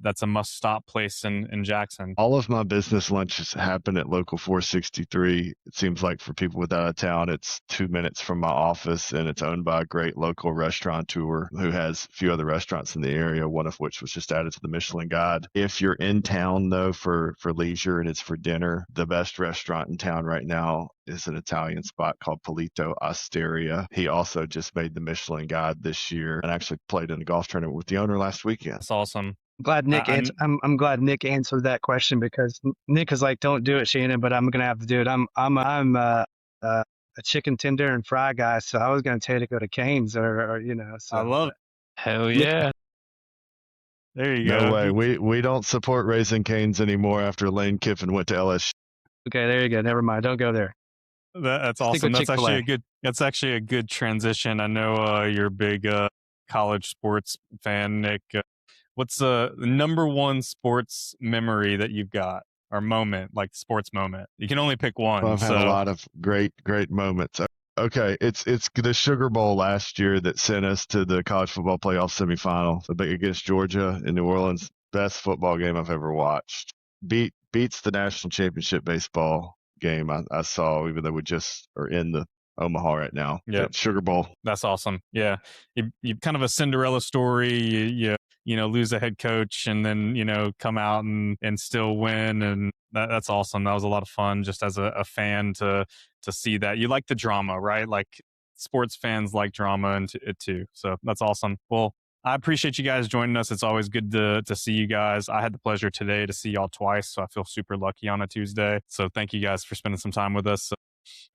That's a must stop place in Jackson. All of my business lunches happen at Local 463. It seems like for people without a town, it's 2 minutes from my office, and it's owned by a great local restaurateur who has a few other restaurants in the area, one of which was just added to the Michelin Guide. If you're in town, though, for leisure and it's for dinner, the best restaurant in town right now is an Italian spot called Polito Osteria. He also just made the Michelin Guide this year and actually played in a golf tournament with the owner last weekend. That's awesome. I'm glad Nick answered that question because Nick is like, "Don't do it, Shannon," but I'm gonna have to do it. I'm a chicken tender and fry guy, so I was gonna tell you to go to Cane's or So, I love it. Hell yeah. There you go. No way. We don't support Raising Cane's anymore after Lane Kiffin went to LSU. Okay, there you go. Never mind. Don't go there. That's Stick awesome. with That's actually a good transition. I know you're a big college sports fan, Nick. What's the number one sports memory that you've got, or moment, like sports moment? You can only pick one. I've had a lot of great moments. Okay, it's the Sugar Bowl last year that sent us to the college football playoff semifinal against Georgia in New Orleans. Best football game I've ever watched. Beats the national championship baseball game I saw, even though we just are in the Omaha right now. Yeah, Sugar Bowl. That's awesome. Yeah, you kind of a Cinderella story. You lose a head coach and then come out and still win, and that's awesome. That was a lot of fun just as a fan to see that. You like the drama, right? Like sports fans like drama and it too. So that's awesome. Well, I appreciate you guys joining us. It's always good to see you guys. I had the pleasure today to see y'all twice, so I feel super lucky on a Tuesday. So thank you guys for spending some time with us.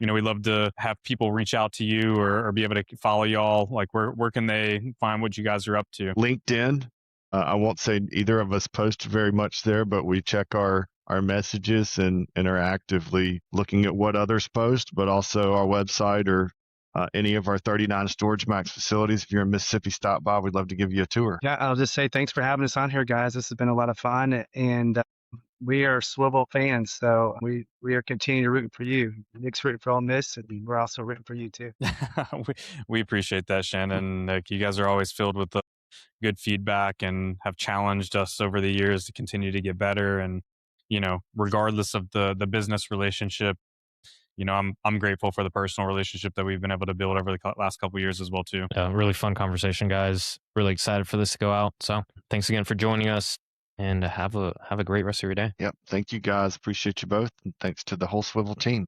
We love to have people reach out to you or be able to follow y'all. Like where can they find what you guys are up to? LinkedIn. I won't say either of us post very much there, but we check our messages and are actively looking at what others post, but also our website or any of our 39 StorageMax facilities. If you're in Mississippi, stop by. We'd love to give you a tour. Yeah, I'll just say thanks for having us on here, guys. This has been a lot of fun, and we are Swivel fans, so we are continuing to root for you. Nick's rooting for Ole Miss, and we're also rooting for you too. we appreciate that, Shannon. Nick, you guys are always filled with good feedback and have challenged us over the years to continue to get better. And regardless of the business relationship, I'm grateful for the personal relationship that we've been able to build over the last couple of years as well too. Really fun conversation, guys. Really excited for this to go out. So thanks again for joining us, and have a great rest of your day. Yep. Thank you, guys. Appreciate you both. And thanks to the whole Swivel team.